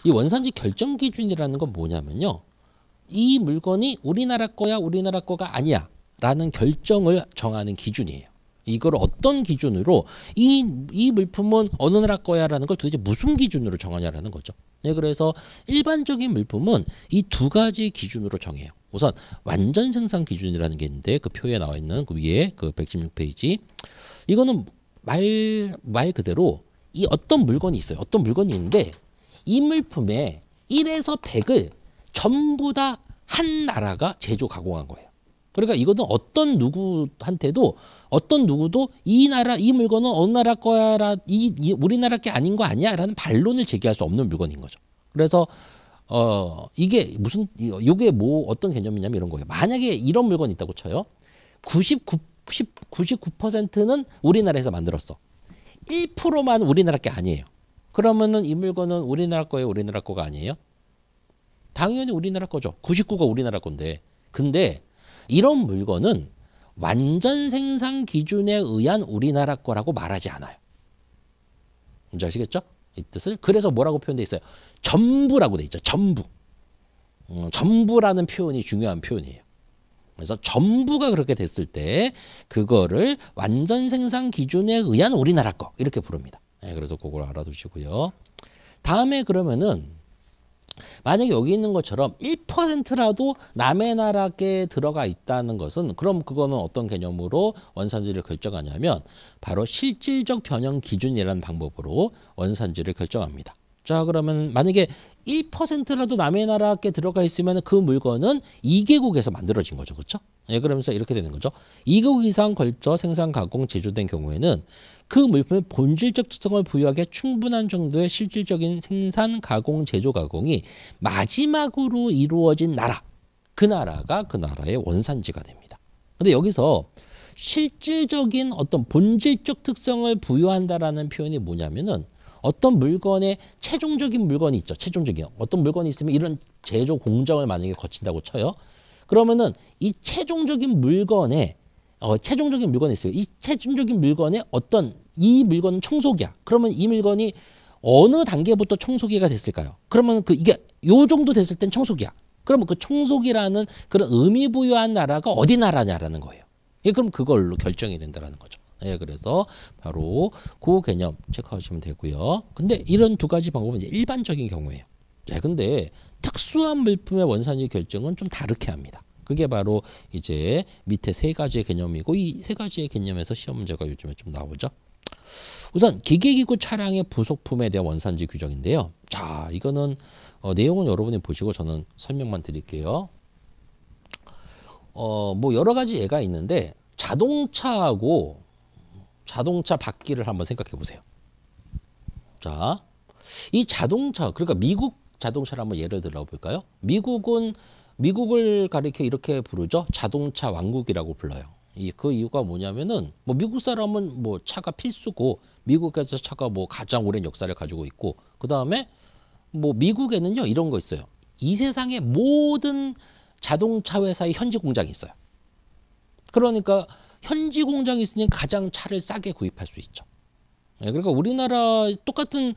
이 원산지 결정 기준이라는 건 뭐냐면요. 이 물건이 우리나라 거야, 우리나라 거가 아니야 라는 결정을 정하는 기준이에요. 이걸 어떤 기준으로 이 물품은 어느 나라 거야라는 걸 도대체 무슨 기준으로 정하냐라는 거죠. 네, 그래서 일반적인 물품은 이 두 가지 기준으로 정해요. 우선 완전 생산 기준이라는 게 있는데 그 표에 나와 있는 그 위에 그 116페이지 이거는 말 그대로 이 어떤 물건이 있어요. 어떤 물건이 있는데 이 물품의 1에서 100을 전부 다 한 나라가 제조 가공한 거예요. 그러니까 이거는 어떤 누구한테도 어떤 누구도 이 나라 이 물건은 어느 나라 거야라 이 우리나라 게 아닌 거 아니야라는 반론을 제기할 수 없는 물건인 거죠. 그래서 이게 무슨 이게 뭐 어떤 개념이냐면 이런 거예요. 만약에 이런 물건이 있다고 쳐요. 99%는 우리나라에서 만들었어. 1%만 우리나라 게 아니에요. 그러면은 이 물건은 우리나라 거예요, 우리나라 거가 아니에요? 당연히 우리나라 거죠. 99가 우리나라 건데. 근데 이런 물건은 완전 생산 기준에 의한 우리나라 거라고 말하지 않아요. 뭔지 아시겠죠? 이 뜻을. 그래서 뭐라고 표현돼 있어요? 전부라고 돼 있죠. 전부. 전부라는 표현이 중요한 표현이에요. 그래서 전부가 그렇게 됐을 때 그거를 완전 생산 기준에 의한 우리나라 거 이렇게 부릅니다. 네, 그래서 그걸 알아두시고요. 다음에 그러면은 만약에 여기 있는 것처럼 1%라도 남의 나라에 들어가 있다는 것은 그럼 그거는 어떤 개념으로 원산지를 결정하냐면 바로 실질적 변형 기준이라는 방법으로 원산지를 결정합니다. 자, 그러면 만약에 1%라도 남의 나라에 들어가 있으면 그 물건은 2개국에서 만들어진 거죠. 그렇죠? 예, 그러면서 이렇게 되는 거죠. 2개국 이상 걸쳐 생산, 가공, 제조된 경우에는 그 물품의 본질적 특성을 부여하기에 충분한 정도의 실질적인 생산, 가공, 제조, 가공이 마지막으로 이루어진 나라. 그 나라가 그 나라의 원산지가 됩니다. 근데 여기서 실질적인 어떤 본질적 특성을 부여한다라는 표현이 뭐냐면은 어떤 물건의 최종적인 물건이 있죠. 최종적인 어떤 물건이 있으면 이런 제조 공정을 만약에 거친다고 쳐요. 그러면은 이 최종적인 물건에 최종적인 물건이 있어요. 이 최종적인 물건에 어떤 이 물건은 청소기야. 그러면 이 물건이 어느 단계부터 청소기가 됐을까요? 그러면 이게 요 정도 됐을 땐 청소기야. 그러면 그 청소기라는 그런 의미 부여한 나라가 어디 나라냐라는 거예요. 예, 그럼 그걸로 결정이 된다라는 거죠. 예, 그래서 바로 그 개념 체크하시면 되고요. 근데 이런 두 가지 방법은 이제 일반적인 경우예요. 네, 근데 특수한 물품의 원산지 결정은 좀 다르게 합니다. 그게 바로 이제 밑에 세 가지의 개념이고 이 세 가지의 개념에서 시험 문제가 요즘에 좀 나오죠. 우선 기계기구 차량의 부속품에 대한 원산지 규정인데요. 자, 이거는 내용은 여러분이 보시고 저는 설명만 드릴게요. 뭐 여러 가지 예가 있는데 자동차하고 자동차 바퀴를 한번 생각해 보세요. 자, 이 자동차, 그러니까 미국 자동차를 한번 예를 들어 볼까요? 미국을 가리켜 이렇게 부르죠. 자동차 왕국이라고 불러요. 그 이유가 뭐냐면은 뭐 미국 사람은 뭐 차가 필수고 미국에서 차가 뭐 가장 오랜 역사를 가지고 있고 그 다음에 뭐 미국에는요 이런 거 있어요. 이 세상의 모든 자동차 회사의 현지 공장이 있어요. 그러니까 현지 공장이 있으니 가장 차를 싸게 구입할 수 있죠. 네, 그러니까 우리나라 똑같은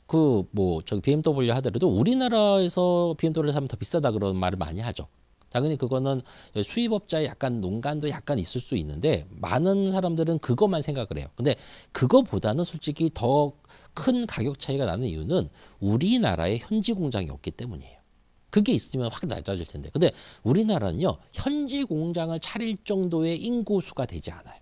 그 뭐 저기 BMW 하더라도 우리나라에서 BMW를 사면 더 비싸다 그런 말을 많이 하죠. 당연히 그거는 수입업자의 약간 농간도 약간 있을 수 있는데 많은 사람들은 그것만 생각을 해요. 근데 그거보다는 솔직히 더 큰 가격 차이가 나는 이유는 우리나라에 현지 공장이 없기 때문이에요. 그게 있으면 확 낮아질 텐데. 근데 우리나라는요, 현지 공장을 차릴 정도의 인구 수가 되지 않아요.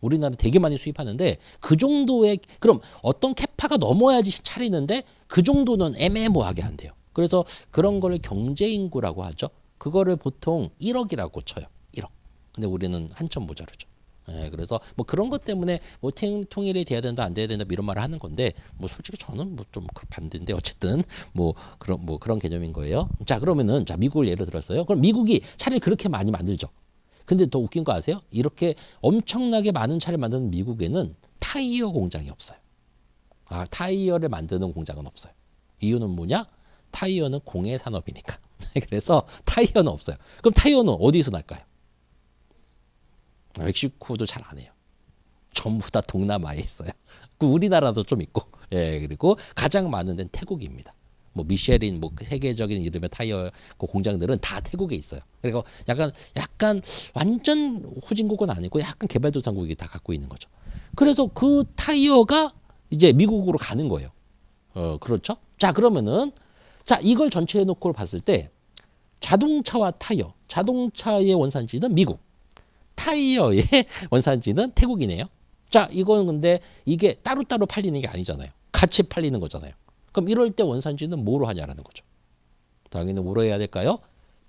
우리나라는 되게 많이 수입하는데 그 정도의 그럼 어떤 캐파가 넘어야지 차리는데 그 정도는 애매모호하게 안 돼요. 그래서 그런 거를 경제인구라고 하죠. 그거를 보통 1억이라고 쳐요. 1억. 근데 우리는 한참 모자르죠. 예, 그래서 뭐 그런 것 때문에 뭐 통일이 돼야 된다 안 돼야 된다 이런 말을 하는 건데 뭐 솔직히 저는 뭐 좀 반대인데 어쨌든 뭐 그런 개념인 거예요. 자, 그러면은 자 미국을 예를 들었어요. 그럼 미국이 차를 그렇게 많이 만들죠. 근데 더 웃긴 거 아세요? 이렇게 엄청나게 많은 차를 만드는 미국에는 타이어 공장이 없어요. 아, 타이어를 만드는 공장은 없어요. 이유는 뭐냐? 타이어는 공해 산업이니까. 그래서 타이어는 없어요. 그럼 타이어는 어디서 날까요? 멕시코도 잘 안 해요. 전부 다 동남아에 있어요. 우리나라도 좀 있고, 예, 그리고 가장 많은 데는 태국입니다. 뭐 미쉐린 뭐 세계적인 이름의 타이어 그 공장들은 다 태국에 있어요. 그리고 약간 완전 후진국은 아니고 약간 개발도상국이 다 갖고 있는 거죠. 그래서 그 타이어가 이제 미국으로 가는 거예요. 그렇죠? 자, 그러면은 자, 이걸 전체 해놓고 봤을 때 자동차와 타이어, 자동차의 원산지는 미국, 타이어의 원산지는 태국이네요. 자, 이건 근데 이게 따로따로 팔리는 게 아니잖아요. 같이 팔리는 거잖아요. 그럼 이럴 때 원산지는 뭐로 하냐라는 거죠. 당연히 뭐로 해야 될까요?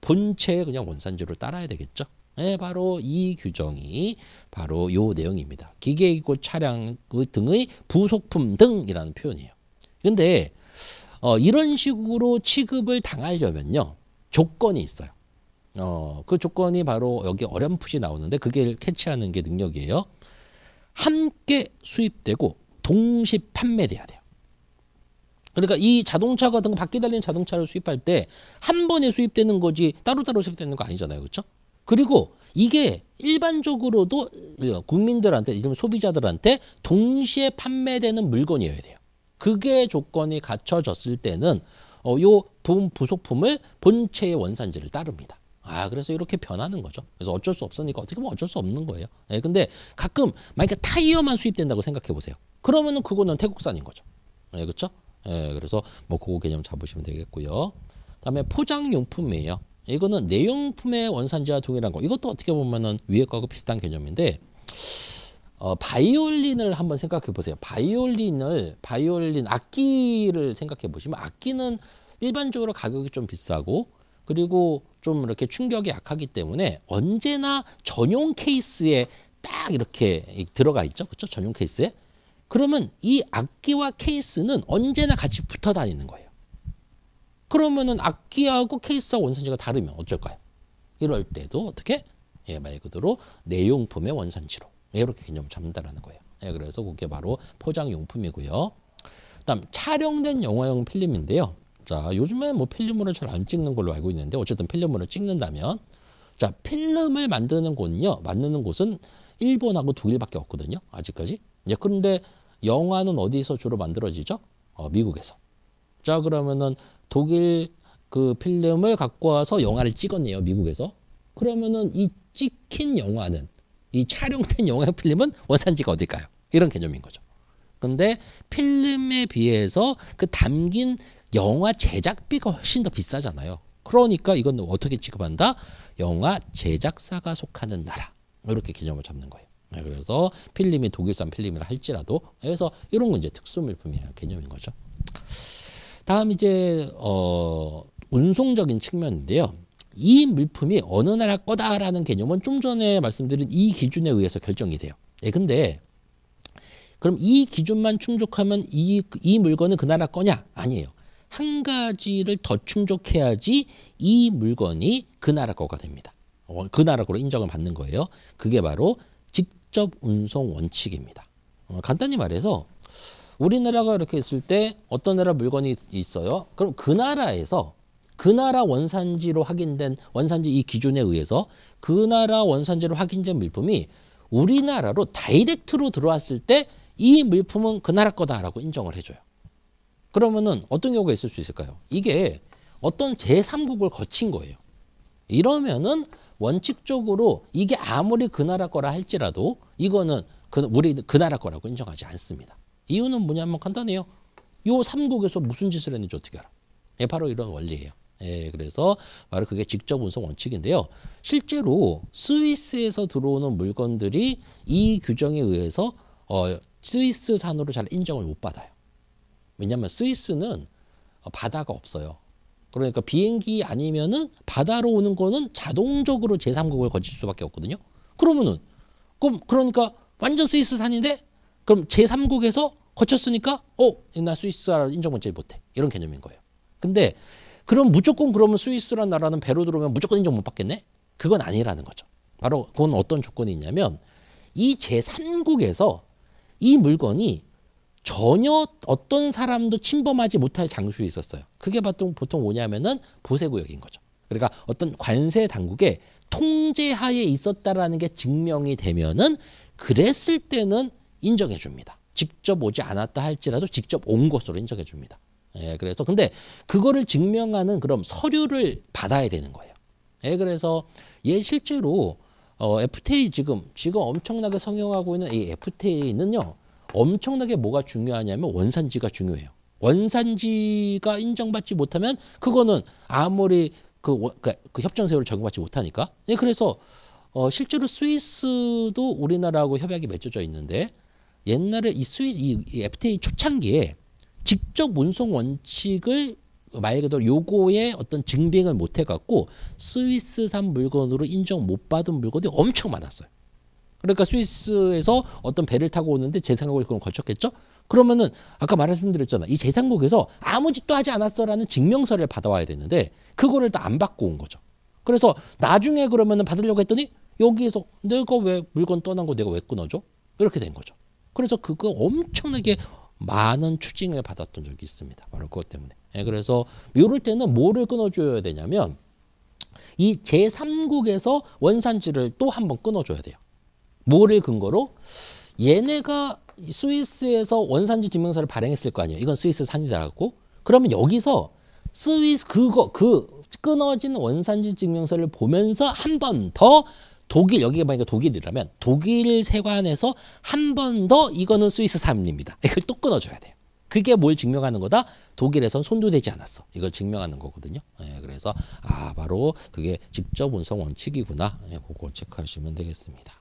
본체의 그냥 원산지로 따라야 되겠죠. 네, 바로 이 규정이 바로 요 내용입니다. 기계이고 차량 등의 부속품 등이라는 표현이에요. 근데 이런 식으로 취급을 당하려면요, 조건이 있어요. 그 조건이 바로 여기 어렴풋이 나오는데 그게 캐치하는 게 능력이에요. 함께 수입되고 동시 판매돼야 돼요. 그러니까 이 자동차 같은 거 바퀴 달린 자동차를 수입할 때 한 번에 수입되는 거지 따로따로 수입되는 거 아니잖아요. 그렇죠? 그리고 이게 일반적으로도 국민들한테, 이런 소비자들한테 동시에 판매되는 물건이어야 돼요. 그게 조건이 갖춰졌을 때는 요 부속품을 본체의 원산지를 따릅니다. 그래서 이렇게 변하는 거죠. 그래서 어쩔 수 없으니까 어떻게 보면 어쩔 수 없는 거예요. 예, 근데 가끔 만약에 타이어만 수입된다고 생각해 보세요. 그러면은 그거는 태국산인 거죠. 예, 그렇죠? 예, 그래서 뭐 그거 개념 잡으시면 되겠고요. 그다음에 포장용품이에요. 이거는 내용품의 원산지와 동일한 거. 이것도 어떻게 보면은 위에 거하고 비슷한 개념인데, 바이올린을 한번 생각해 보세요. 바이올린 악기를 생각해 보시면, 악기는 일반적으로 가격이 좀 비싸고 그리고 좀 이렇게 충격이 약하기 때문에 언제나 전용 케이스에 딱 이렇게 들어가 있죠. 그렇죠? 전용 케이스에. 그러면 이 악기와 케이스는 언제나 같이 붙어 다니는 거예요. 그러면은 악기하고 케이스하고 원산지가 다르면 어쩔까요? 이럴 때도 어떻게? 예, 말 그대로 내용품의 원산지로 이렇게 개념을 잡는다라는 거예요. 예, 그래서 그게 바로 포장용품이고요. 그다음 촬영된 영화용 필름인데요. 자, 요즘에 뭐 필름으로 잘 안 찍는 걸로 알고 있는데 어쨌든 필름으로 찍는다면, 자, 필름을 만드는 곳은 일본하고 독일밖에 없거든요. 아직까지. 예, 그런데 영화는 어디서 주로 만들어지죠? 미국에서. 자, 그러면은 독일 그 필름을 갖고 와서 영화를 찍었네요. 미국에서. 그러면은 이 찍힌 영화는, 이 촬영된 영화 필름은 원산지가 어딜까요? 이런 개념인 거죠. 근데 필름에 비해서 그 담긴 영화 제작비가 훨씬 더 비싸잖아요. 그러니까 이건 어떻게 취급한다? 영화 제작사가 속하는 나라. 이렇게 개념을 잡는 거예요. 그래서 필름이 독일산 필름이라 할지라도, 그래서 이런 건 이제 특수물품의 개념인 거죠. 다음 이제 운송적인 측면인데요. 이 물품이 어느 나라 거다라는 개념은 좀 전에 말씀드린 이 기준에 의해서 결정이 돼요. 예, 근데 그럼 이 기준만 충족하면 이 물건은 그 나라 거냐? 아니에요. 한 가지를 더 충족해야지 이 물건이 그 나라 거가 됩니다. 그 나라 거로 인정을 받는 거예요. 그게 바로 직접 운송 원칙입니다. 간단히 말해서 우리나라가 이렇게 있을 때 어떤 나라 물건이 있어요. 그럼 그 나라에서 그 나라 원산지로 확인된 원산지 이 기준에 의해서 그 나라 원산지로 확인된 물품이 우리나라로 다이렉트로 들어왔을 때 이 물품은 그 나라 거다라고 인정을 해줘요. 그러면은 어떤 경우가 있을 수 있을까요? 이게 어떤 제3국을 거친 거예요. 이러면은 원칙적으로 이게 아무리 그 나라 거라 할지라도 이거는 우리 그 나라 거라고 인정하지 않습니다. 이유는 뭐냐면 간단해요. 요 3국에서 무슨 짓을 했는지 어떻게 알아? 예, 바로 이런 원리예요. 예, 그래서 바로 그게 직접 운송 원칙인데요. 실제로 스위스에서 들어오는 물건들이 이 규정에 의해서 스위스산으로 잘 인정을 못 받아요. 왜냐하면 스위스는 바다가 없어요. 그러니까 비행기 아니면은 바다로 오는 거는 자동적으로 제3국을 거칠 수밖에 없거든요. 그러니까 완전 스위스산인데 그럼 제3국에서 거쳤으니까 나 스위스라 인정을 제일 못해. 이런 개념인 거예요. 근데 그럼 무조건 그러면 스위스라는 나라는 배로 들어오면 무조건 인정 못 받겠네? 그건 아니라는 거죠. 바로 그건 어떤 조건이 있냐면 이 제3국에서 이 물건이 전혀 어떤 사람도 침범하지 못할 장소에 있었어요. 그게 보통 뭐냐면은 보세구역인 거죠. 그러니까 어떤 관세 당국의 통제하에 있었다라는 게 증명이 되면은 그랬을 때는 인정해 줍니다. 직접 오지 않았다 할지라도 직접 온 것으로 인정해 줍니다. 예, 그래서 근데 그거를 증명하는 그럼 서류를 받아야 되는 거예요. 예, 그래서 얘 실제로 FTA 지금 엄청나게 성행하고 있는 이 FTA는요. 엄청나게 뭐가 중요하냐면 원산지가 중요해요. 원산지가 인정받지 못하면 그거는 아무리 그 협정세율을 적용받지 못하니까. 예, 그래서 실제로 스위스도 우리나라하고 협약이 맺어져 있는데 옛날에 이 FTA 초창기에 직접 운송 원칙을 말 그대로 요거에 어떤 증빙을 못 해갖고 스위스산 물건으로 인정 못 받은 물건이 엄청 많았어요. 그러니까 스위스에서 어떤 배를 타고 오는데 제3국을 그럼 거쳤겠죠? 그러면은 아까 말씀드렸잖아. 이 제3국에서 아무 짓도 하지 않았어라는 증명서를 받아와야 되는데 그거를 다 안 받고 온 거죠. 그래서 나중에 그러면은 받으려고 했더니 여기에서 내가 왜 물건 떠난 거 내가 왜 끊어줘? 이렇게 된 거죠. 그래서 그거 엄청나게 많은 추징을 받았던 적이 있습니다. 바로 그것 때문에. 예, 그래서 이럴 때는 뭐를 끊어줘야 되냐면 이 제3국에서 원산지를 또 한번 끊어줘야 돼요. 뭐를 근거로? 얘네가 스위스에서 원산지 증명서를 발행했을 거 아니에요. 이건 스위스 산이다라고. 그러면 여기서 스위스 그 끊어진 원산지 증명서를 보면서 한 번 더 독일, 여기가 만약에 독일이라면 독일 세관에서 한 번 더 이거는 스위스 산입니다. 이걸 또 끊어줘야 돼요. 그게 뭘 증명하는 거다? 독일에선 손도되지 않았어. 이걸 증명하는 거거든요. 예, 그래서 바로 그게 직접 운송 원칙이구나. 예, 그거 체크하시면 되겠습니다.